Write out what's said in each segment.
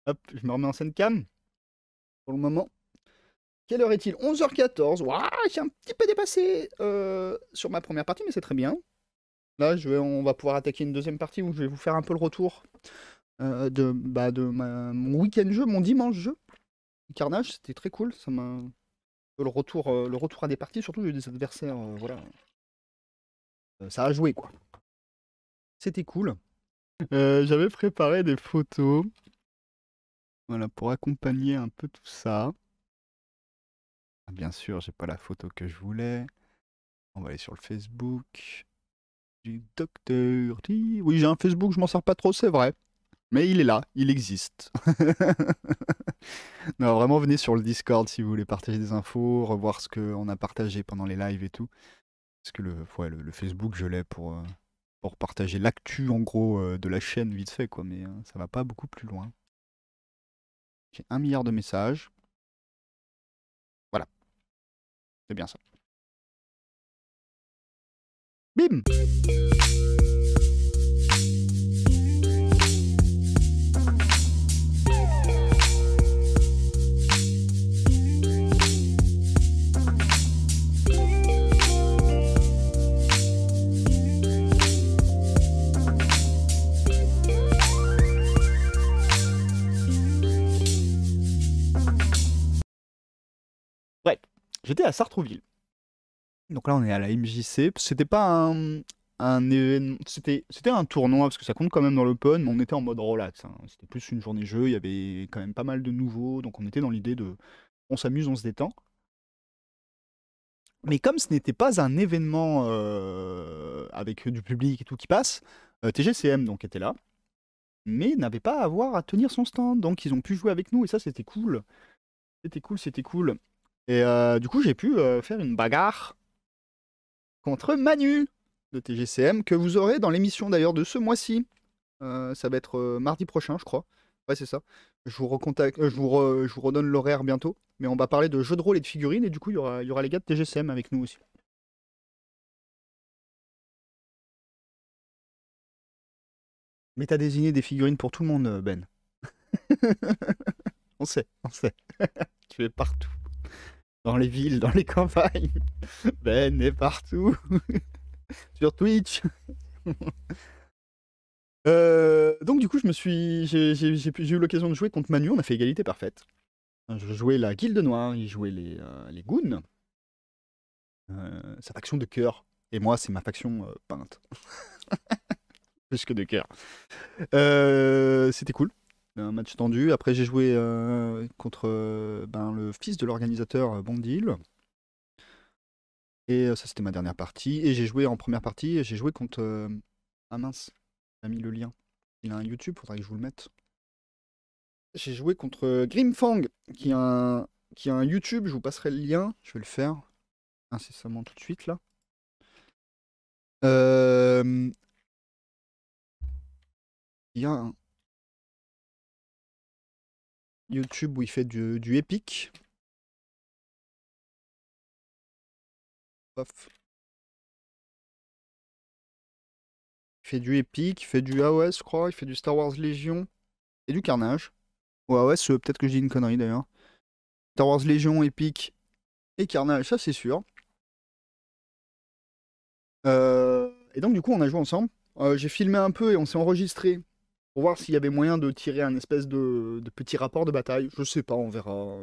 Hop, je me remets en scène cam pour le moment. Quelle heure est-il? 11h14. Waouh, j'ai un petit peu dépassé sur ma première partie, mais c'est très bien. Là, on va pouvoir attaquer une deuxième partie où je vais vous faire un peu le retour mon week-end jeu, mon dimanche jeu. Carnage, c'était très cool. Ça m'a le retour à des parties, surtout j'ai eu des adversaires, voilà, ça a joué quoi. C'était cool. J'avais préparé des photos, voilà, pour accompagner un peu tout ça. Ah, bien sûr, j'ai pas la photo que je voulais. On va aller sur le Facebook du docteur T. Oui, j'ai un Facebook, je m'en sers pas trop, c'est vrai. Mais il est là, il existe. Non, vraiment, venez sur le Discord si vous voulez partager des infos, revoir ce qu'on a partagé pendant les lives et tout. Parce que le Facebook, je l'ai pour partager l'actu, en gros, de la chaîne vite fait, quoi. Mais ça va pas beaucoup plus loin. J'ai 1 milliard de messages. Voilà, c'est bien ça. Bim! Ouais, j'étais à Sartrouville. Donc là, on est à la MJC. C'était pas un événement, c'était un tournoi, parce que ça compte quand même dans l'open, mais on était en mode relax, hein. C'était plus une journée jeu, il y avait quand même pas mal de nouveaux, donc on était dans l'idée de on s'amuse, on se détend. Mais comme ce n'était pas un événement avec du public et tout qui passe, TGCM donc était là, mais n'avait pas à avoir à tenir son stand, donc ils ont pu jouer avec nous, et ça c'était cool. C'était cool, c'était cool. Et du coup, j'ai pu faire une bagarre contre Manu de TGCM, que vous aurez dans l'émission d'ailleurs de ce mois-ci. Ça va être mardi prochain, je crois. Ouais, c'est ça. Je vous recontacte, je vous redonne l'horaire bientôt. Mais on va parler de jeux de rôle et de figurines, et du coup, il y aura les gars de TGCM avec nous aussi. Mais t'as désigné des figurines pour tout le monde, Ben. On sait, on sait. Tu es partout. Dans les villes, dans les campagnes. Ben est partout. Sur Twitch. Donc du coup, j'ai eu l'occasion de jouer contre Manu, on a fait égalité parfaite. Je jouais la Guilde Noire, il jouait les Goons, sa faction de cœur. Et moi, c'est ma faction peinte. Plus que de cœur. C'était cool. Un match tendu. Après, j'ai joué contre le fils de l'organisateur Bondil. Et ça, c'était ma dernière partie. Et j'ai joué en première partie, j'ai joué contre... ah mince, j'ai mis le lien. Il a un YouTube, faudrait que je vous le mette. J'ai joué contre Grimfang, qui a un YouTube, je vous passerai le lien, je vais le faire incessamment tout de suite là. Euh, il y a un YouTube où il fait du Epic. Paf. Il fait du Epic, il fait du AOS, je crois, il fait du Star Wars Légion et du Carnage. Ou AOS, peut-être que je dis une connerie d'ailleurs. Star Wars Légion, Epic et Carnage, ça c'est sûr. Et donc du coup on a joué ensemble. J'ai filmé un peu et on s'est enregistré pour voir s'il y avait moyen de tirer un espèce de petit rapport de bataille. Je sais pas, on verra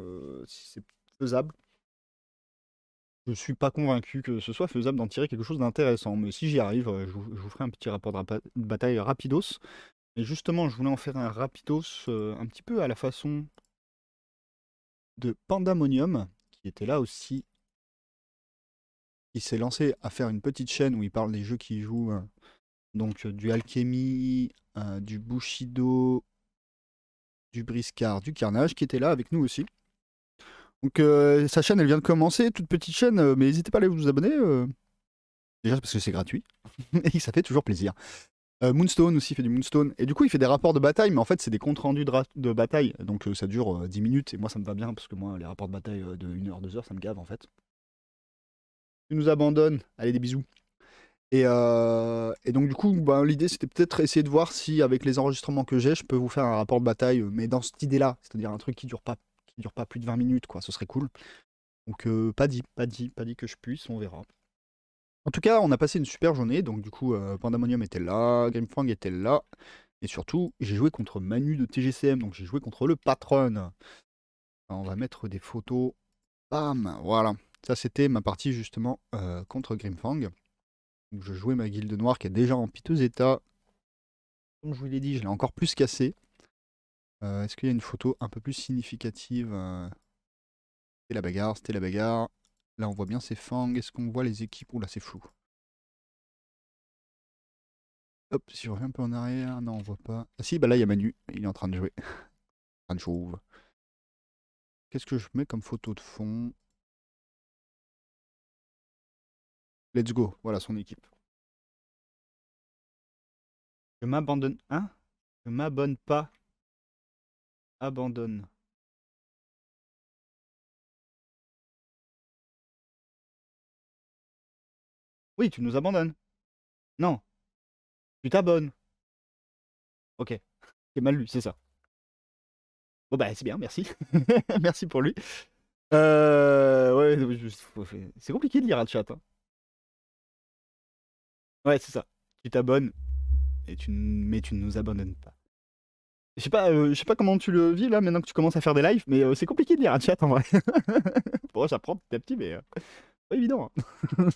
si c'est faisable. Je suis pas convaincu que ce soit faisable d'en tirer quelque chose d'intéressant, mais si j'y arrive, je vous ferai un petit rapport de bataille rapidos. Et justement, je voulais en faire un rapidos un petit peu à la façon de Pandamonium, qui était là aussi. Il s'est lancé à faire une petite chaîne où il parle des jeux qu'il joue, donc du Alchemy, du Bushido, du Briscard, du Carnage, qui était là avec nous aussi. Donc sa chaîne, elle vient de commencer, toute petite chaîne, mais n'hésitez pas à aller vous abonner. Déjà parce que c'est gratuit, et ça fait toujours plaisir. Moonstone aussi fait du Moonstone, et du coup il fait des rapports de bataille, mais en fait c'est des comptes rendus de bataille, donc ça dure 10 minutes, et moi ça me va bien, parce que moi les rapports de bataille de 1 heure, 2 heures, ça me gave en fait. Tu nous abandonnes, allez des bisous. Et donc du coup, ben, l'idée c'était peut-être essayer de voir si avec les enregistrements que j'ai, je peux vous faire un rapport de bataille, mais dans cette idée-là, c'est-à-dire un truc qui dure pas plus de 20 minutes, quoi, ce serait cool. Donc pas dit que je puisse, on verra. En tout cas, on a passé une super journée, donc du coup, Pandemonium était là, Grimfang était là, et surtout, j'ai joué contre Manu de TGCM, donc j'ai joué contre le patron. Alors, on va mettre des photos, bam, voilà. Ça c'était ma partie justement contre Grimfang. Donc, je jouais ma guilde noire qui est déjà en piteux état. Comme je vous l'ai dit, je l'ai encore plus cassé. Est-ce qu'il y a une photo un peu plus significative C'était la bagarre, c'était la bagarre. Là, on voit bien ses fangs. Est-ce qu'on voit les équipes? Oula, c'est flou. Hop, si je reviens un peu en arrière, non, on voit pas. Ah si, bah là, il y a Manu. Il est en train de jouer. En train de jouer. Qu'est-ce que je mets comme photo de fond? Let's go. Voilà son équipe. Je m'abandonne. Hein? Je m'abonne pas. Abandonne. Oui, tu nous abandonnes. Non, tu t'abonnes. Ok. C'est mal lu, c'est ça. Bon bah c'est bien, merci. Merci pour lui. Ouais, c'est compliqué de lire un chat, hein. Ouais, c'est ça. Tu t'abonnes, mais tu ne nous abandonnes pas. Je sais pas comment tu le vis là, maintenant que tu commences à faire des lives, mais c'est compliqué de lire un chat en vrai. Bon, j'apprends petit à petit, mais pas évident, hein.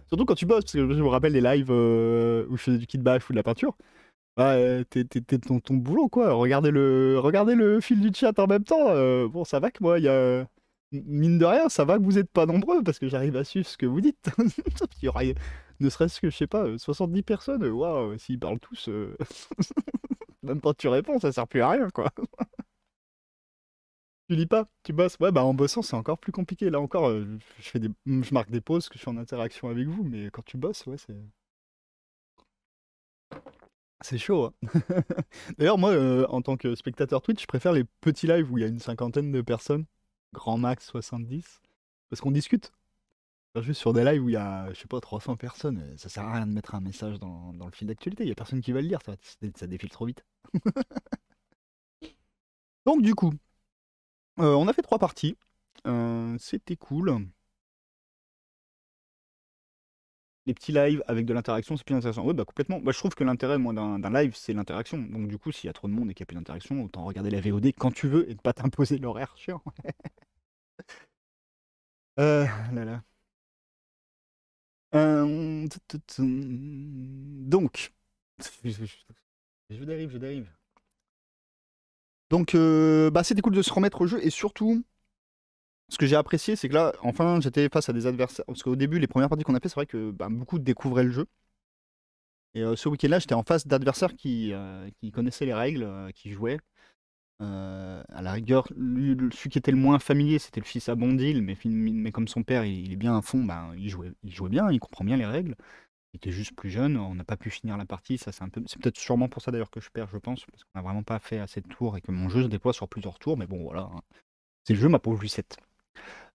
Surtout quand tu bosses, parce que je me rappelle les lives où je faisais du kit bash ou de la peinture. Bah, t'es ton boulot, quoi. Regardez le fil du chat en même temps. Bon, ça va que moi, il y a. Mine de rien, ça va que vous êtes pas nombreux parce que j'arrive à suivre ce que vous dites. Il y aura ne serait-ce que, je sais pas, 70 personnes. Waouh, s'ils parlent tous, même quand tu réponds, ça sert plus à rien, quoi. Tu lis pas, tu bosses. Ouais, bah en bossant, c'est encore plus compliqué. Là encore, je marque des pauses, que je suis en interaction avec vous, mais quand tu bosses, ouais, c'est chaud, hein. D'ailleurs, moi, en tant que spectateur Twitch, je préfère les petits lives où il y a une cinquantaine de personnes, grand max 70, parce qu'on discute. Juste sur des lives où il y a, je sais pas, 300 personnes, ça sert à rien de mettre un message dans le fil d'actualité, il y a personne qui va le lire, ça défile trop vite. Donc du coup, on a fait 3 parties, c'était cool. Les petits lives avec de l'interaction, c'est plus intéressant. Oui, bah complètement. Bah, je trouve que l'intérêt, moi, d'un live, c'est l'interaction. Donc, du coup, s'il y a trop de monde et qu'il n'y a plus d'interaction, autant regarder la VOD quand tu veux et ne pas t'imposer l'horaire chiant. Là là. Donc, je dérive, je dérive. Donc, bah, c'était cool de se remettre au jeu et surtout, ce que j'ai apprécié, c'est que là, enfin, j'étais face à des adversaires. Parce qu'au début, les premières parties qu'on a fait, c'est vrai que bah, beaucoup découvraient le jeu. Et ce week-end-là, j'étais en face d'adversaires qui connaissaient les règles, qui jouaient. À la rigueur, celui qui était le moins familier, c'était le fils à Bondil, mais comme son père, il est bien à fond, ben, il jouait bien, il comprend bien les règles. Il était juste plus jeune, on n'a pas pu finir la partie, ça c'est peut-être sûrement pour ça d'ailleurs que je perds, je pense, parce qu'on n'a vraiment pas fait assez de tours et que mon jeu se déploie sur plusieurs tours, mais bon voilà, hein. C'est le jeu, ma pauvre Lucette.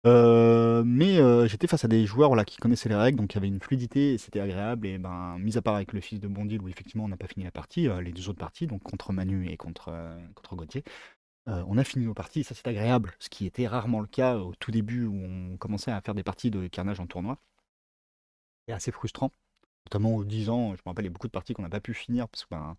Mais j'étais face à des joueurs voilà, qui connaissaient les règles, donc il y avait une fluidité et c'était agréable. Et ben, mis à part avec le fils de Bondil, où effectivement on n'a pas fini la partie, les deux autres parties, donc contre Manu et contre Gauthier, on a fini nos parties et ça c'est agréable. Ce qui était rarement le cas au tout début où on commençait à faire des parties de carnage en tournoi. C'est assez frustrant, notamment aux 10 ans. Je me rappelle, il y a beaucoup de parties qu'on n'a pas pu finir parce que ben,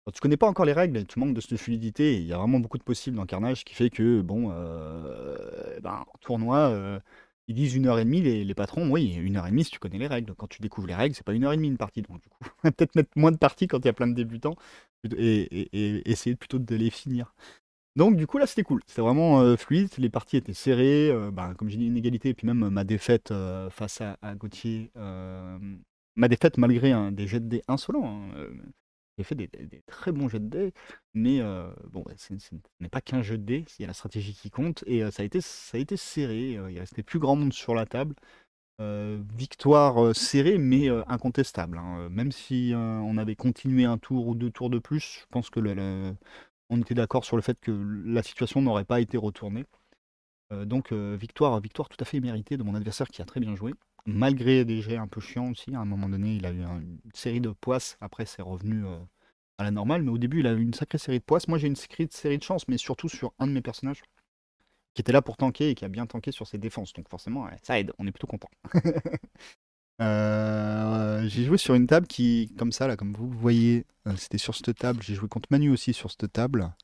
quand tu connais pas encore les règles, tu manques de cette fluidité. Et il y a vraiment beaucoup de possibles dans Carnage qui fait que, bon, ben, en tournoi, ils disent 1 h 30, les patrons. Oui, 1 h 30 si tu connais les règles. Quand tu découvres les règles, c'est pas 1 h 30 une partie. Donc, du coup, on va peut-être mettre moins de parties quand il y a plein de débutants et essayer plutôt de les finir. Donc, du coup, là, c'était cool. C'était vraiment fluide. Les parties étaient serrées. Ben, comme j'ai dit, une égalité. Et puis, même ma défaite face à Gauthier. Ma défaite malgré des jets de dés insolents, hein. J'ai fait des très bons jets de dés, mais bon, ouais, ce n'est pas qu'un jeu de dés, il y a la stratégie qui compte, et ça a été serré, il restait plus grand monde sur la table. Victoire serrée, mais incontestable, hein. Même si on avait continué un tour ou 2 tours de plus, je pense que on était d'accord sur le fait que la situation n'aurait pas été retournée. Donc victoire tout à fait méritée de mon adversaire qui a très bien joué. malgré des jets un peu chiants aussi. À un moment donné, il a eu une série de poisses. Après, c'est revenu à la normale. Mais au début, il a eu une sacrée série de poisses. Moi, j'ai une sacrée série de chance, mais surtout sur un de mes personnages qui était là pour tanker et qui a bien tanké sur ses défenses. Donc forcément, ouais, ça aide. On est plutôt content. J'ai joué sur une table qui, comme ça, là, comme vous le voyez, c'était sur cette table. J'ai joué contre Manu aussi sur cette table.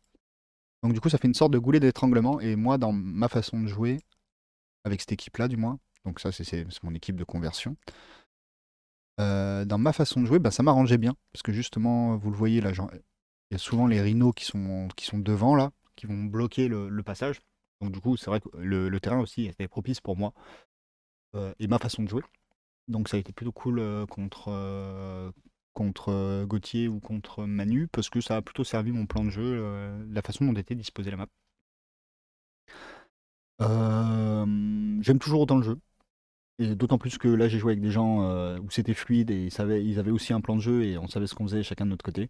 Donc du coup, ça fait une sorte de goulet d'étranglement. Et moi, dans ma façon de jouer, avec cette équipe-là, du moins, donc ça, c'est mon équipe de conversion. Dans ma façon de jouer, bah, ça m'arrangeait bien. Parce que justement, vous le voyez là, il y a souvent les rhinos qui sont devant là, qui vont bloquer le passage. Donc du coup, c'est vrai que le terrain aussi était propice pour moi et ma façon de jouer. Donc ça a été plutôt cool contre Gauthier ou contre Manu, parce que ça a plutôt servi mon plan de jeu, la façon dont était disposée la map. J'aime toujours autant le jeu. Et d'autant plus que là, j'ai joué avec des gens où c'était fluide et ils avaient aussi un plan de jeu et on savait ce qu'on faisait chacun de notre côté.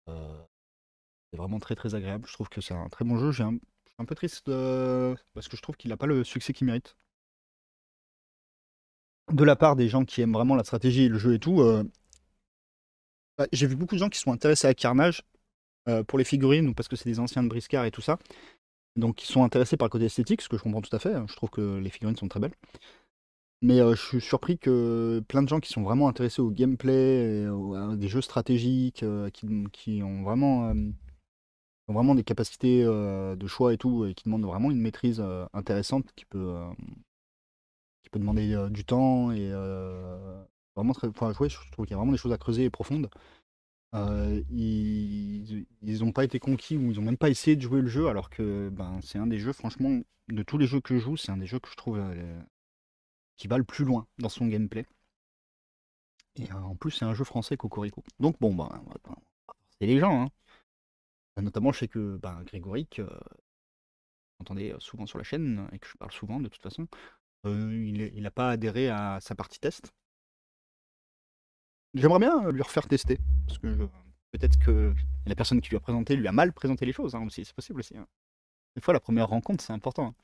C'est vraiment très très agréable. Je trouve que c'est un très bon jeu. Je suis un peu triste parce que je trouve qu'il n'a pas le succès qu'il mérite. De la part des gens qui aiment vraiment la stratégie, le jeu et tout, bah, j'ai vu beaucoup de gens qui sont intéressés à Carnage pour les figurines ou parce que c'est des anciens de Briscard et tout ça. Donc ils sont intéressés par le côté esthétique, ce que je comprends tout à fait. Je trouve que les figurines sont très belles. Mais je suis surpris que plein de gens qui sont vraiment intéressés au gameplay, à des jeux stratégiques, qui ont vraiment des capacités de choix et tout, et qui demandent vraiment une maîtrise intéressante qui peut demander du temps et vraiment très. Enfin, jouer, je trouve qu'il y a vraiment des choses à creuser et profondes. Ils ont pas été conquis ou ils ont même pas essayé de jouer le jeu, alors que ben, c'est un des jeux, franchement, de tous les jeux que je joue, c'est un des jeux que je trouve qui va le plus loin dans son gameplay. Et en plus, c'est un jeu français Cocorico. Donc bon, bah, c'est les gens, hein. Notamment, je sais que ben, Grégory, que vous entendez souvent sur la chaîne, et que je parle souvent de toute façon, il n'a pas adhéré à sa partie test. J'aimerais bien lui refaire tester, parce que peut-être que la personne qui lui a présenté lui a mal présenté les choses, hein, aussi, c'est possible aussi, hein. Des fois, la première rencontre, c'est important, hein.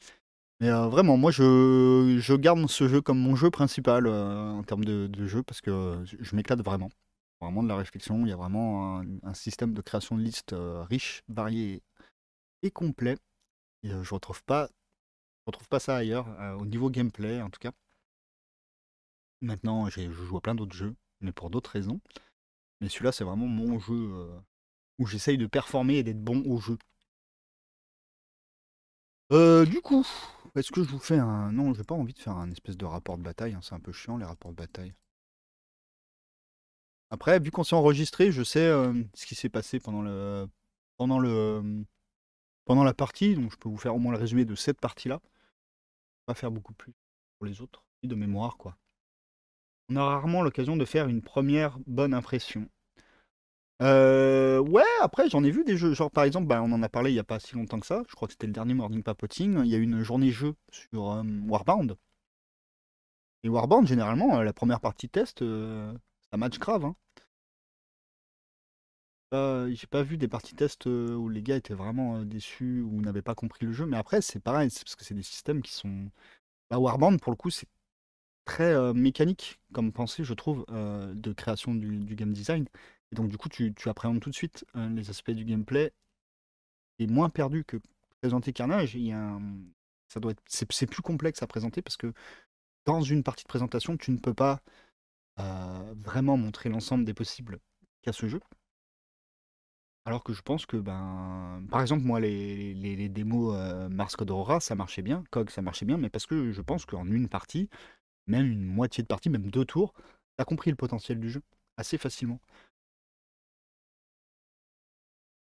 Mais vraiment, moi, je garde ce jeu comme mon jeu principal en termes de jeu, parce que je m'éclate vraiment. Vraiment de la réflexion, il y a vraiment un système de création de listes riche, varié et complet. Et je retrouve pas ça ailleurs, au niveau gameplay en tout cas. Maintenant, je joue à plein d'autres jeux, mais pour d'autres raisons. Mais celui-là, c'est vraiment mon jeu où j'essaye de performer et d'être bon au jeu. Du coup, est-ce que je vous fais un... Non, j'ai pas envie de faire un espèce de rapport de bataille, hein, c'est un peu chiant les rapports de bataille. Après, vu qu'on s'est enregistré, je sais ce qui s'est passé pendant le, euh, pendant la partie, donc je peux vous faire au moins le résumé de cette partie-là. Pas faire beaucoup plus pour les autres, et de mémoire, quoi. On a rarement l'occasion de faire une première bonne impression. Ouais, après, j'en ai vu des jeux. Genre, par exemple, bah, on en a parlé il y a pas si longtemps que ça. Je crois que c'était le dernier Morning Papoting. Il y a eu une journée jeu sur Warbound. Et Warbound, généralement, la première partie de test, ça match grave, hein. J'ai pas vu des parties test où les gars étaient vraiment déçus ou n'avaient pas compris le jeu. Mais après, c'est pareil, c'est parce que c'est des systèmes qui sont. Bah, Warbound, pour le coup, c'est très mécanique comme pensée, je trouve, de création du game design. Et donc, du coup, tu appréhendes tout de suite les aspects du gameplay et moins perdu que présenter Carnage. Ça doit être, c'est plus complexe à présenter parce que dans une partie de présentation, tu ne peux pas vraiment montrer l'ensemble des possibles qu'a ce jeu. Alors que je pense que, ben, par exemple, moi, les démos Mars Code Aurora, ça marchait bien, COG, ça marchait bien, mais parce que je pense qu'en une partie, même une moitié de partie, même 2 tours, t'as compris le potentiel du jeu assez facilement.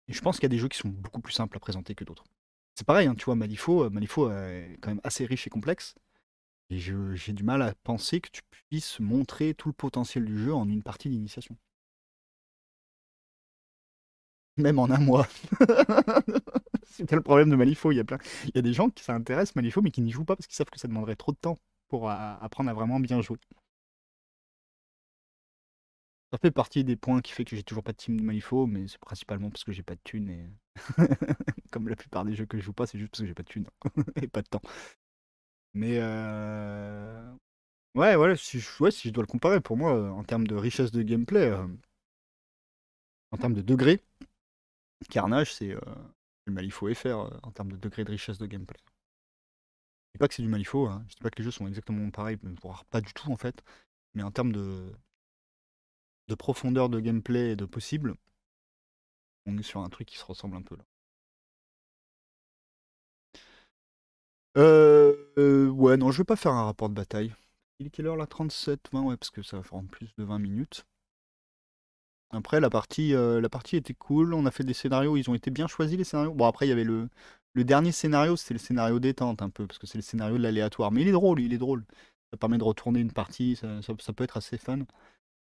Et je pense qu'il y a des jeux qui sont beaucoup plus simples à présenter que d'autres. C'est pareil, hein, tu vois, Malifaux est quand même assez riche et complexe. Et j'ai du mal à penser que tu puisses montrer tout le potentiel du jeu en une partie d'initiation. Même en un mois. C'était le problème de Malifaux. Il y a des gens qui s'intéressent Malifaux mais qui n'y jouent pas parce qu'ils savent que ça demanderait trop de temps pour apprendre à vraiment bien jouer. Ça fait partie des points qui fait que j'ai toujours pas de team de Malifaux, mais c'est principalement parce que j'ai pas de thunes et comme la plupart des jeux que je joue pas, c'est juste parce que j'ai pas de thunes et pas de temps. Mais Ouais, ouais, si je dois le comparer, pour moi, en termes de richesse de gameplay, en termes de degré, Carnage, c'est du Malifaux FR en termes de degré de richesse de gameplay. Je dis pas que c'est du Malifaux, hein. Je dis pas que les jeux sont exactement pareils, voire pas du tout en fait, mais en termes de profondeur de gameplay et de possible, on est sur un truc qui se ressemble un peu là. Ouais, non, je vais pas faire un rapport de bataille. Il est quelle heure là? 37, 20, ouais, parce que ça va faire plus de 20 minutes. Après, la partie était cool. On a fait des scénarios. Ils ont été bien choisis, les scénarios. Bon, après, il y avait le dernier scénario, c'était le scénario détente, un peu, parce que c'est le scénario de l'aléatoire. Mais il est drôle, il est drôle. Ça permet de retourner une partie, ça peut être assez fun.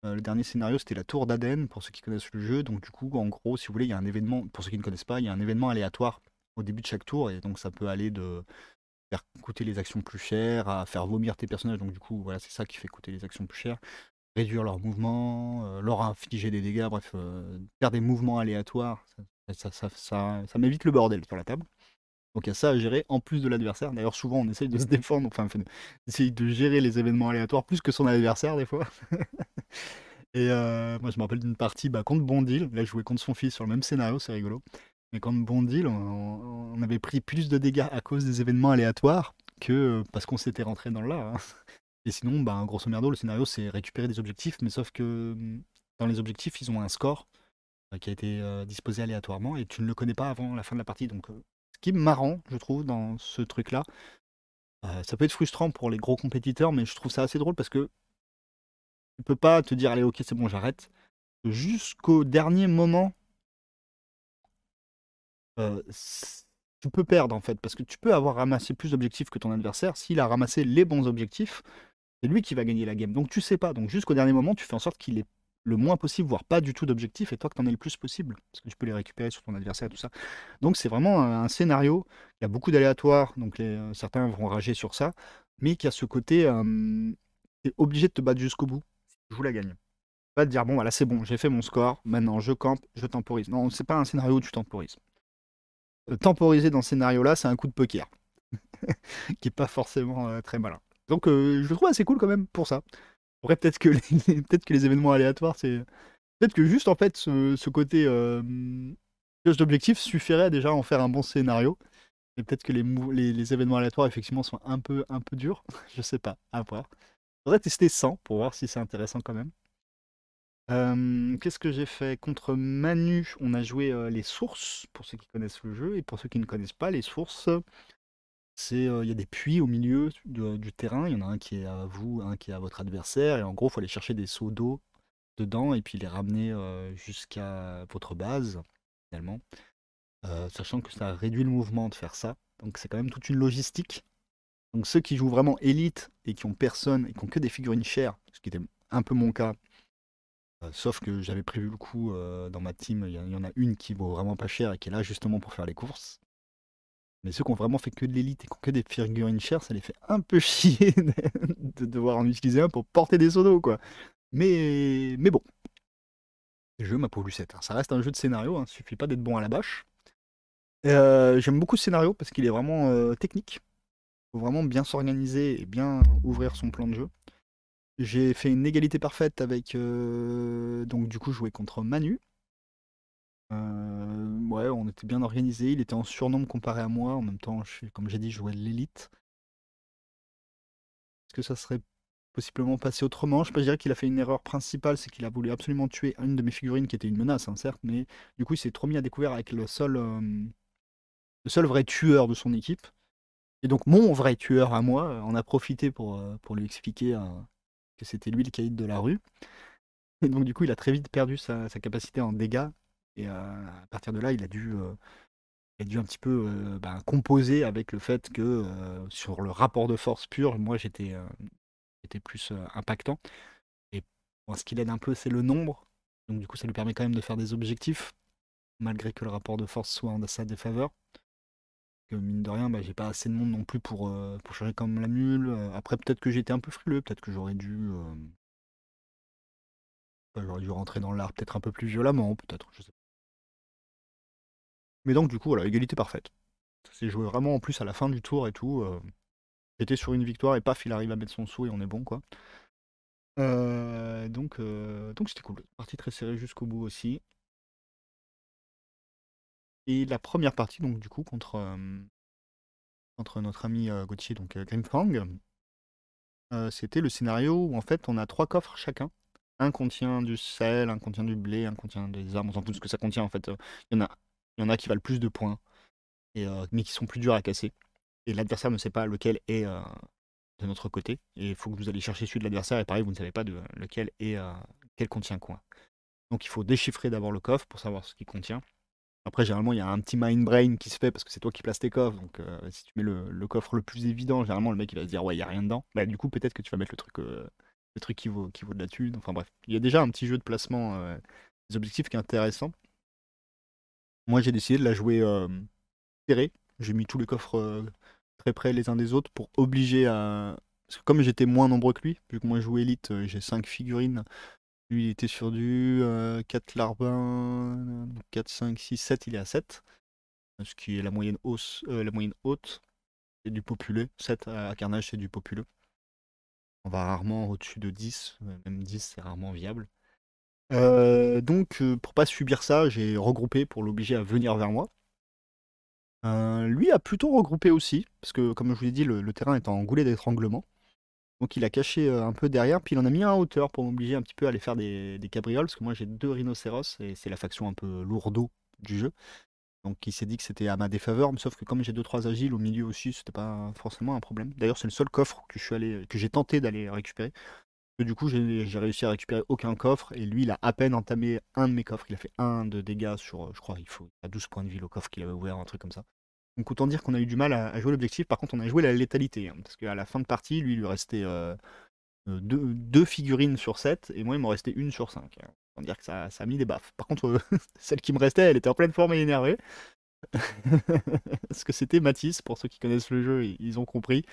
Le dernier scénario, c'était la tour d'Aden, pour ceux qui connaissent le jeu. Donc, du coup, en gros, si vous voulez, il y a un événement, pour ceux qui ne connaissent pas, il y a un événement aléatoire au début de chaque tour. Et donc, ça peut aller de faire coûter les actions plus chères à faire vomir tes personnages. Donc, du coup, voilà, c'est ça qui fait coûter les actions plus chères, réduire leurs mouvements, leur infliger des dégâts, bref, faire des mouvements aléatoires, ça m'évite le bordel sur la table. Donc il y a ça à gérer en plus de l'adversaire. D'ailleurs, souvent on essaye de se défendre, enfin, essayer de gérer les événements aléatoires plus que son adversaire des fois. Et moi je me rappelle d'une partie contre Bondil, là je jouais contre son fils sur le même scénario, c'est rigolo. Mais contre Bondil, on avait pris plus de dégâts à cause des événements aléatoires que parce qu'on s'était rentré dans le lard, hein. Et sinon, grosso merdo, le scénario, c'est récupérer des objectifs, mais sauf que dans les objectifs, ils ont un score qui a été disposé aléatoirement et tu ne le connais pas avant la fin de la partie. Donc, ce qui est marrant, je trouve, dans ce truc-là, ça peut être frustrant pour les gros compétiteurs, mais je trouve ça assez drôle parce que tu peux pas te dire, allez, ok, c'est bon, j'arrête. Jusqu'au dernier moment, tu peux perdre en fait, parce que tu peux avoir ramassé plus d'objectifs que ton adversaire. S'il a ramassé les bons objectifs, c'est lui qui va gagner la game. Donc tu sais pas. Donc jusqu'au dernier moment, tu fais en sorte qu'il ait le moins possible, voire pas du tout d'objectifs, et toi que tu en aies le plus possible. Parce que tu peux les récupérer sur ton adversaire et tout ça. Donc c'est vraiment un scénario. Il y a beaucoup d'aléatoires, donc certains vont rager sur ça, mais qui a ce côté, tu es obligé de te battre jusqu'au bout. Si tu joues la gagne. Pas te dire, bon, voilà, c'est bon, j'ai fait mon score, maintenant je campe, je temporise. Non, c'est pas un scénario où tu temporises. Temporiser dans ce scénario-là, c'est un coup de poker, qui est pas forcément très malin. Donc je le trouve assez cool quand même pour ça. Après, peut-être que les événements aléatoires, c'est. Peut-être que juste en fait, ce côté pioche d'objectifs suffirait déjà à en faire un bon scénario. Et peut-être que les événements aléatoires, effectivement, sont un peu durs. Je sais pas, à voir. Faudrait tester 100 pour voir si c'est intéressant quand même. Qu'est-ce que j'ai fait? Contre Manu, on a joué les sources, pour ceux qui connaissent le jeu. Et pour ceux qui ne connaissent pas, les sources, il y a des puits au milieu du terrain. Il y en a un qui est à vous, un qui est à votre adversaire. Et en gros, il faut aller chercher des seaux d'eau dedans et puis les ramener jusqu'à votre base, finalement. Sachant que ça réduit le mouvement de faire ça. Donc c'est quand même toute une logistique. Donc ceux qui jouent vraiment élite et qui ont personne et qui ont que des figurines chères, ce qui était un peu mon cas, sauf que j'avais prévu le coup dans ma team, il y en a une qui vaut vraiment pas cher et qui est là justement pour faire les courses. Mais ceux qui ont vraiment fait que de l'élite et qui ont que des figurines chères, ça les fait un peu chier de devoir en utiliser un pour porter des seaux d'eau, quoi. Mais bon, le jeu m'a pas Lucette, hein. Ça reste un jeu de scénario, hein. Suffit pas d'être bon à la bâche. J'aime beaucoup ce scénario parce qu'il est vraiment technique. Faut vraiment bien s'organiser et bien ouvrir son plan de jeu. J'ai fait une égalité parfaite avec donc du coup jouer contre Manu. Ouais, on était bien organisé. Il était en surnombre comparé à moi. En même temps, comme j'ai dit, je jouais de l'élite. Est-ce que ça serait possiblement passé autrement? Je dirais qu'il a fait une erreur principale, c'est qu'il a voulu absolument tuer une de mes figurines qui était une menace, hein, certes, mais du coup il s'est trop mis à découvert avec le seul vrai tueur de son équipe. Et donc mon vrai tueur à moi en a profité pour lui expliquer que c'était lui le caïd de la rue. Et donc du coup il a très vite perdu sa capacité en dégâts. Et à partir de là, il a dû un petit peu composer avec le fait que sur le rapport de force pur, moi j'étais plus impactant. Et bon, ce qui l'aide un peu, c'est le nombre. Donc du coup, ça lui permet quand même de faire des objectifs, malgré que le rapport de force soit en sa défaveur. Que mine de rien, j'ai pas assez de monde non plus pour changer comme la mule. Après, peut-être que j'étais un peu frileux, peut-être que j'aurais dû rentrer dans l'art peut-être un peu plus violemment, peut-être, je sais pas. Mais donc du coup, voilà, égalité parfaite. Ça s'est joué vraiment en plus à la fin du tour et tout. J'étais sur une victoire et paf, il arrive à mettre son saut et on est bon, quoi. Donc c'était cool. Partie très serrée jusqu'au bout aussi. Et la première partie, donc du coup, contre notre ami Gauthier, donc Grimfang, c'était le scénario où en fait on a 3 coffres chacun. Un contient du sel, un contient du blé, un contient des armes, on s'en fout de ce que ça contient en fait. Il y en a, il y en a qui valent plus de points, mais qui sont plus durs à casser. Et l'adversaire ne sait pas lequel est de notre côté. Et il faut que vous alliez chercher celui de l'adversaire, et pareil, vous ne savez pas lequel est quel contient quoi. Donc il faut déchiffrer d'abord le coffre pour savoir ce qu'il contient. Après, généralement, il y a un petit mind brain qui se fait parce que c'est toi qui places tes coffres. Donc, si tu mets le coffre le plus évident, généralement, le mec il va se dire, ouais, il n'y a rien dedans. Bah, du coup, peut-être que tu vas mettre le truc qui vaut de la thune. Enfin, bref, il y a déjà un petit jeu de placement des objectifs qui est intéressant. Moi, j'ai décidé de la jouer serrée. J'ai mis tous les coffres très près les uns des autres pour obliger à. Parce que comme j'étais moins nombreux que lui, vu que moi je joue Elite, j'ai 5 figurines. Lui, il était sur du 4 larbins, 4, 5, 6, 7, il est à 7. Ce qui est la moyenne haute, c'est du populeux. 7 à carnage, c'est du populeux. On va rarement au-dessus de 10, même 10, c'est rarement viable. Donc, pour pas subir ça, j'ai regroupé pour l'obliger à venir vers moi. Lui a plutôt regroupé aussi, parce que comme je vous l'ai dit, le terrain est en goulet d'étranglement. Donc il a caché un peu derrière, puis il en a mis un en hauteur pour m'obliger un petit peu à aller faire des cabrioles, parce que moi j'ai 2 rhinocéros, et c'est la faction un peu lourdeau du jeu. Donc il s'est dit que c'était à ma défaveur, mais sauf que comme j'ai 2-3 agiles au milieu aussi, c'était pas forcément un problème. D'ailleurs, c'est le seul coffre que j'ai tenté d'aller récupérer. Que du coup, j'ai réussi à récupérer aucun coffre, et lui, il a à peine entamé un de mes coffres. Il a fait 1 de dégâts sur, je crois, il faut à 12 points de vie le coffre qu'il avait ouvert, un truc comme ça. Donc autant dire qu'on a eu du mal à jouer l'objectif. Par contre, on a joué la létalité, hein, parce qu'à la fin de partie, lui, il lui restait 2 figurines sur 7, et moi, il m'en restait 1 sur 5. Autant dire que ça a mis des baffes. Par contre, celle qui me restait, elle était en pleine forme et énervée. Parce que c'était Matisse, pour ceux qui connaissent le jeu, ils ont compris.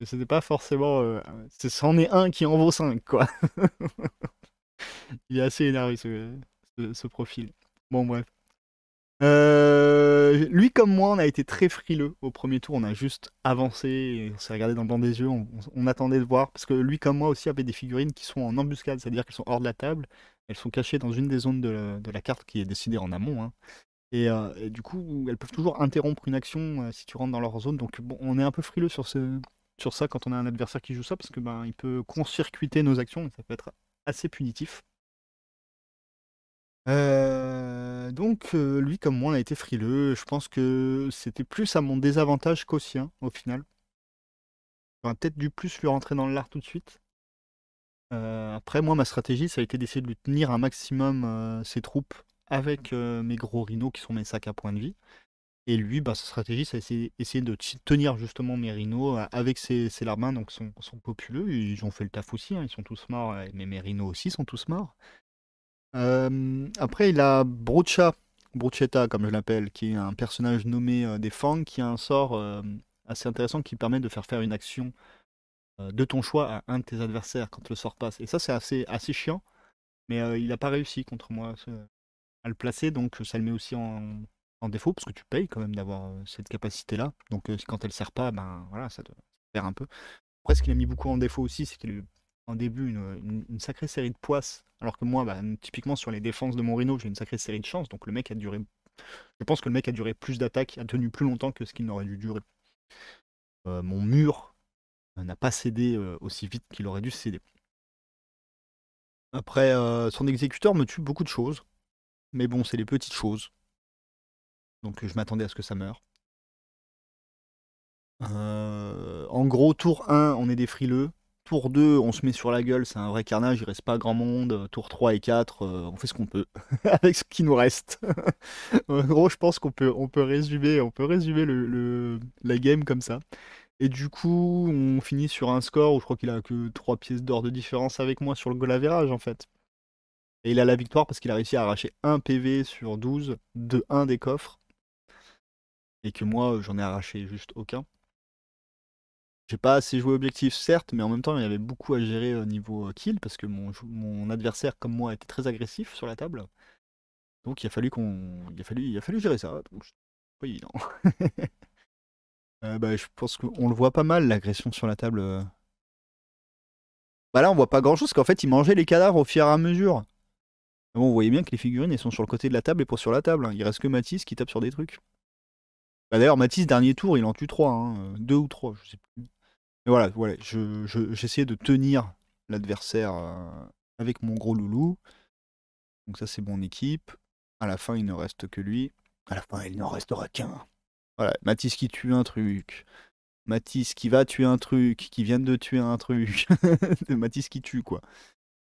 Que c'était pas forcément. C'en est un qui en vaut 5, quoi. Il est assez énervé, ce profil. Bon, bref. Lui comme moi, on a été très frileux au premier tour. On a juste avancé, et on s'est regardé dans le blanc des yeux. On attendait de voir. Parce que lui comme moi aussi avait des figurines qui sont en embuscade, c'est-à-dire qu'elles sont hors de la table. Elles sont cachées dans une des zones de la carte qui est décidée en amont, hein. Et du coup, elles peuvent toujours interrompre une action si tu rentres dans leur zone. Donc bon, on est un peu frileux sur ça quand on a un adversaire qui joue ça, parce que ben il peut court-circuiter nos actions et ça peut être assez punitif. Donc lui comme moi, on a été frileux. Je pense que c'était plus à mon désavantage qu'au sien au final. J'aurais peut-être dû plus lui rentrer dans le lard tout de suite. Après, moi, ma stratégie, ça a été d'essayer de lui tenir un maximum ses troupes avec mes gros rhinos qui sont mes sacs à points de vie. Et lui, bah, sa stratégie, c'est essayer de tenir justement mes rhinos avec ses larbins, donc son populeux. Ils ont fait le taf aussi, hein, ils sont tous morts, mais mes rhinos aussi sont tous morts. Après, il a Bruchetta, comme je l'appelle, qui est un personnage nommé des Fangs, qui a un sort assez intéressant qui permet de faire une action de ton choix à un de tes adversaires quand le sort passe. Et ça, c'est assez chiant, mais il n'a pas réussi contre moi à le placer, donc ça le met aussi en défaut, parce que tu payes quand même d'avoir cette capacité-là. Donc quand elle sert pas, ben voilà, ça te perd un peu. Après, ce qu'il a mis beaucoup en défaut aussi, c'est qu'il a eu en début une sacrée série de poisses, alors que moi, bah, typiquement sur les défenses de mon Rhino, j'ai une sacrée série de chances, donc le mec a duré. Je pense que le mec a duré plus d'attaques, a tenu plus longtemps que ce qu'il n'aurait dû durer. Mon mur n'a pas cédé aussi vite qu'il aurait dû céder. Après, son exécuteur me tue beaucoup de choses, mais bon, c'est les petites choses. Donc je m'attendais à ce que ça meure. En gros, tour 1, on est des frileux. Tour 2, on se met sur la gueule, c'est un vrai carnage, il reste pas grand monde. Tour 3 et 4, on fait ce qu'on peut avec ce qui nous reste. En gros, je pense on peut résumer la game comme ça. Et du coup, on finit sur un score où je crois qu'il a que 3 pièces d'or de différence avec moi sur le goal average en fait. Et il a la victoire parce qu'il a réussi à arracher 1 PV sur 12 de 1 des coffres. Et que moi, j'en ai arraché juste aucun. J'ai pas assez joué objectif, certes, mais en même temps, il y avait beaucoup à gérer au niveau kill, parce que mon adversaire, comme moi, était très agressif sur la table. Donc il a fallu gérer ça. Donc, c'est pas évident. Bah, je pense qu'on le voit pas mal, l'agression sur la table. Bah là, on voit pas grand-chose, parce qu'en fait, il mangeait les cadavres au fur et à mesure. Mais bon, vous voyez bien que les figurines, elles sont sur le côté de la table et pas sur la table, hein. Il reste que Matisse qui tape sur des trucs. Bah, d'ailleurs, Matisse, dernier tour, il en tue 3, hein. 2 ou 3, je sais plus. Mais voilà, j'essayais de tenir l'adversaire avec mon gros loulou. Donc ça, c'est mon équipe. À la fin, il ne reste que lui. À la fin, il n'en restera qu'un. Voilà, Matisse qui tue un truc. Matisse qui va tuer un truc, qui vient de tuer un truc. Matisse qui tue, quoi.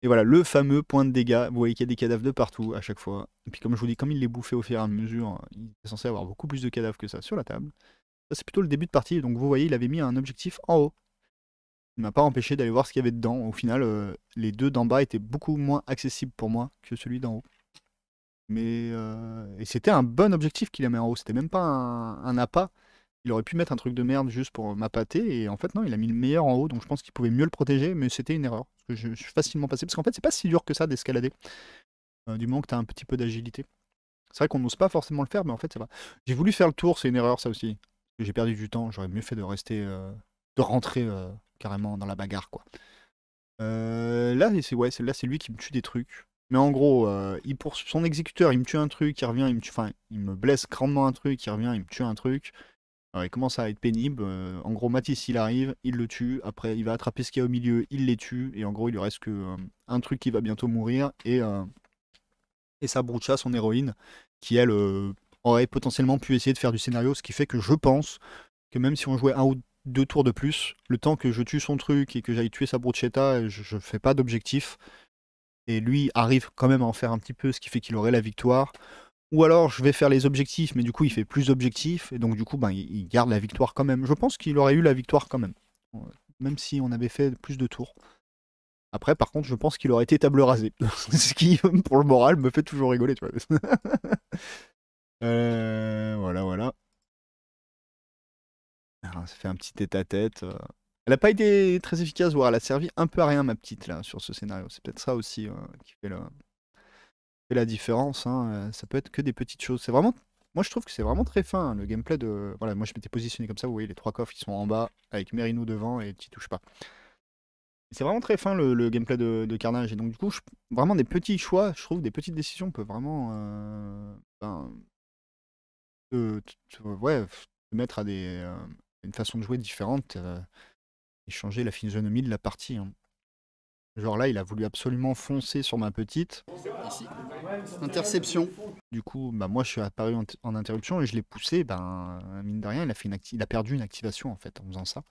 Et voilà, le fameux point de dégâts. Vous voyez qu'il y a des cadavres de partout à chaque fois. Et puis comme je vous dis, comme il les bouffait au fur et à mesure, il est censé avoir beaucoup plus de cadavres que ça sur la table. Ça, c'est plutôt le début de partie. Donc vous voyez, il avait mis un objectif en haut. Il ne m'a pas empêché d'aller voir ce qu'il y avait dedans. Au final, les deux d'en bas étaient beaucoup moins accessibles pour moi que celui d'en haut. Mais et c'était un bon objectif qu'il a mis en haut. C'était même pas un appât. Il aurait pu mettre un truc de merde juste pour m'appâter. Et en fait, non, il a mis le meilleur en haut. Donc je pense qu'il pouvait mieux le protéger. Mais c'était une erreur. Parce que je suis facilement passé. Parce qu'en fait, c'est pas si dur que ça d'escalader. Du moment que tu as un petit peu d'agilité. C'est vrai qu'on n'ose pas forcément le faire. Mais en fait, c'est vrai. J'ai voulu faire le tour. C'est une erreur, ça aussi. Parce que j'ai perdu du temps. J'aurais mieux fait de rester. De rentrer carrément dans la bagarre, quoi. Là, là, c'est lui qui me tue des trucs. Mais en gros, pour son exécuteur, il me tue un truc, il revient, il me tue, enfin, il me blesse grandement un truc, il revient, il me tue un truc. Alors, il commence à être pénible. En gros, Matisse, il arrive, il le tue. Après, il va attraper ce qu'il y a au milieu, il les tue. Et en gros, il lui reste que un truc qui va bientôt mourir. Et sa Brucha, son héroïne, qui elle aurait potentiellement pu essayer de faire du scénario. Ce qui fait que je pense que même si on jouait un ou deux tours de plus, le temps que je tue son truc et que j'aille tuer sa bruschetta, je fais pas d'objectif. Et lui arrive quand même à en faire un petit peu, ce qui fait qu'il aurait la victoire. Ou alors je vais faire les objectifs, mais du coup il fait plus d'objectifs, et donc du coup ben, il garde la victoire quand même. Je pense qu'il aurait eu la victoire quand même, même si on avait fait plus de tours. Après par contre je pense qu'il aurait été table rasée, ce qui pour le moral me fait toujours rigoler, tu vois. Voilà. Alors, ça fait un petit tête-à-tête. Elle a pas été très efficace, voire elle a servi un peu à rien ma petite là sur ce scénario. C'est peut-être ça aussi qui fait la différence, hein. Ça peut être que des petites choses. C'est vraiment, moi je trouve que c'est vraiment très fin, hein, le gameplay de. Voilà, moi je m'étais positionné comme ça. Vous voyez les trois coffres qui sont en bas avec Merino devant et tu touches pas. C'est vraiment très fin le gameplay de Carnage. Et donc du coup, vraiment des petits choix, je trouve, des petites décisions peuvent vraiment ben, ouais, te mettre à une façon de jouer différente et changer la physionomie de la partie, hein. Genre là, il a voulu absolument foncer sur ma petite. Ici. Interception. Du coup, bah moi je suis apparu en interruption et je l'ai poussé. Ben, mine de rien, il a perdu une activation en fait en faisant ça.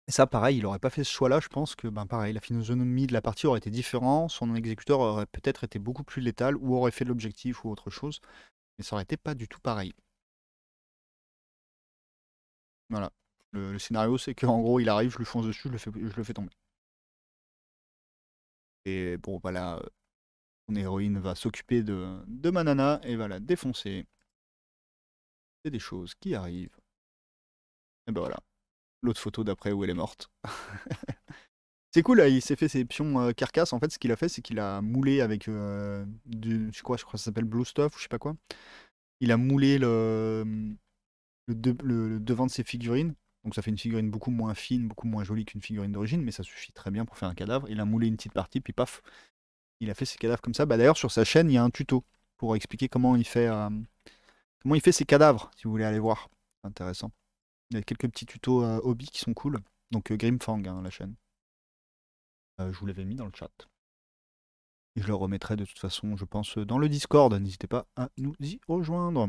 Et ça, pareil, il aurait pas fait ce choix-là. Je pense que, ben pareil, la physionomie de la partie aurait été différente. Son exécuteur aurait peut-être été beaucoup plus létal ou aurait fait l'objectif ou autre chose. Mais ça aurait été pas du tout pareil. Voilà. Le scénario, c'est qu'en gros, il arrive, je lui fonce dessus, je le fais tomber. Et bon, voilà, mon héroïne va s'occuper de ma nana et va la défoncer. C'est des choses qui arrivent. Et ben voilà, l'autre photo d'après où elle est morte. C'est cool, là, il s'est fait ses pions carcasses. En fait, ce qu'il a fait, c'est qu'il a moulé avec je crois que ça s'appelle Blue Stuff ou je sais pas quoi. Il a moulé le devant de ses figurines. Donc ça fait une figurine beaucoup moins fine, beaucoup moins jolie qu'une figurine d'origine, mais ça suffit très bien pour faire un cadavre. Il a moulé une petite partie, puis paf, il a fait ses cadavres comme ça. Bah d'ailleurs sur sa chaîne, il y a un tuto pour expliquer comment il fait ses cadavres, si vous voulez aller voir. C'est intéressant. Il y a quelques petits tutos hobby qui sont cool. Donc Grimfang, hein, la chaîne. Je vous l'avais mis dans le chat. Et je le remettrai de toute façon, je pense, dans le Discord. N'hésitez pas à nous y rejoindre.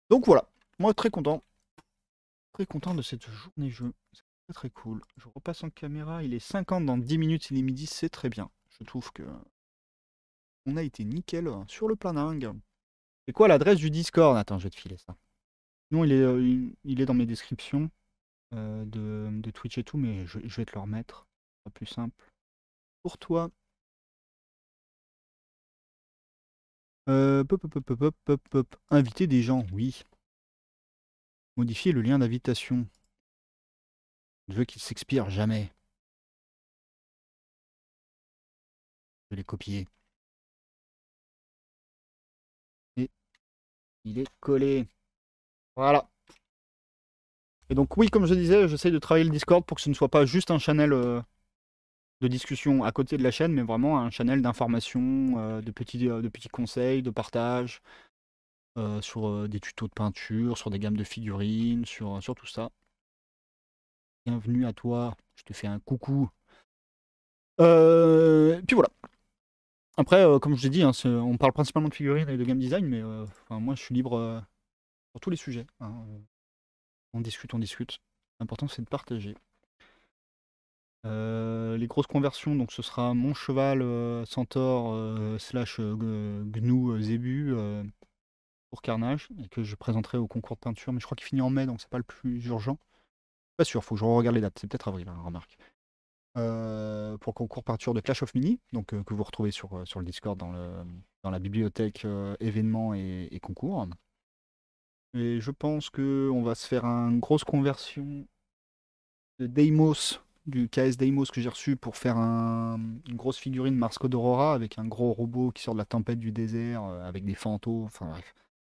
Donc voilà, moi très content. Très content de cette journée jeu. C'est très très cool. Je repasse en caméra, il est 50 dans 10 minutes, il est midi, c'est très bien. Je trouve que on a été nickel sur le planning. C'est quoi l'adresse du Discord? Attends, je vais te filer ça. Non, il est dans mes descriptions de Twitch et tout, mais je vais te le remettre. Ce sera plus simple. Pour toi. Pop. Inviter des gens, oui. Modifier le lien d'invitation. Je veux qu'il s'expire jamais. Je vais les copier. Et il est collé. Voilà. Et donc oui, comme je disais, j'essaye de travailler le Discord pour que ce ne soit pas juste un channel de discussion à côté de la chaîne, mais vraiment un channel d'information, de petits conseils, de partage, sur des tutos de peinture, sur des gammes de figurines, sur tout ça. Bienvenue à toi, je te fais un coucou. Puis voilà. Après, comme je l'ai dit, hein, on parle principalement de figurines et de game design, mais moi je suis libre sur tous les sujets, hein. On discute, on discute. L'important c'est de partager. Les grosses conversions, donc ce sera mon cheval centaure slash gnou zébu pour Carnage, et que je présenterai au concours de peinture, mais je crois qu'il finit en mai, donc c'est pas le plus urgent. Pas sûr, faut que je regarde les dates, c'est peut-être avril, hein, remarque. Pour concours peinture de Clash of Mini, donc que vous retrouvez sur le Discord dans la bibliothèque événements et concours. Et je pense qu'on va se faire une grosse conversion de Deimos, du KS Deimos que j'ai reçu pour faire une grosse figurine Mars Code Aurora avec un gros robot qui sort de la tempête du désert avec des fantômes. Enfin bref,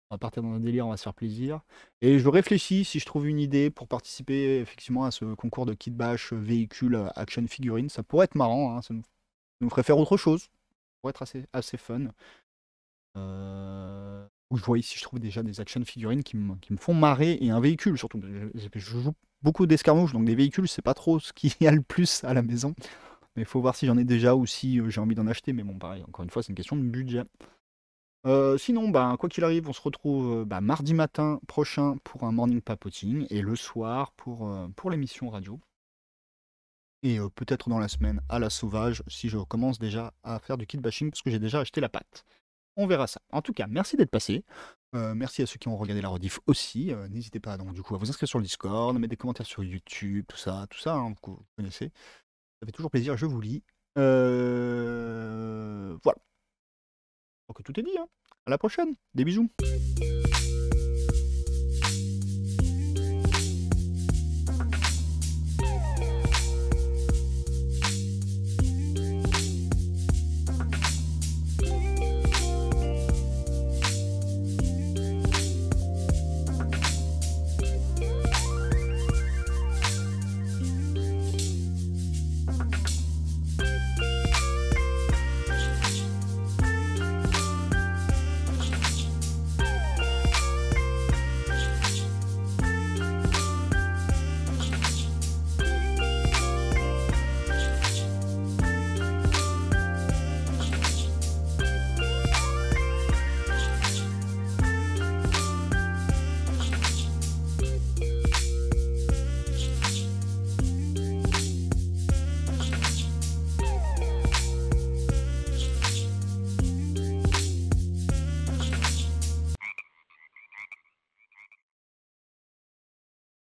on va partir dans un délire, on va se faire plaisir. Et je réfléchis si je trouve une idée pour participer effectivement à ce concours de kit bash véhicule action figurine. Ça pourrait être marrant, hein, ça nous ferait faire autre chose. Ça pourrait être assez fun. Où je vois ici, je trouve déjà des action figurines qui me font marrer et un véhicule surtout. Je joue beaucoup d'escarmouches, donc des véhicules, c'est pas trop ce qu'il y a le plus à la maison. Mais il faut voir si j'en ai déjà ou si j'ai envie d'en acheter. Mais bon, pareil, encore une fois, c'est une question de budget. Sinon, bah, quoi qu'il arrive, on se retrouve mardi matin prochain pour un morning papoting et le soir pour l'émission radio. Et peut-être dans la semaine à la sauvage si je commence déjà à faire du kit bashing parce que j'ai déjà acheté la pâte. On verra ça. En tout cas, merci d'être passé. Merci à ceux qui ont regardé la rediff aussi. N'hésitez pas donc du coup à vous inscrire sur le Discord, à mettre des commentaires sur YouTube, tout ça, hein, vous connaissez. Ça fait toujours plaisir, je vous lis. Voilà. Donc tout est dit, hein. À la prochaine. Des bisous.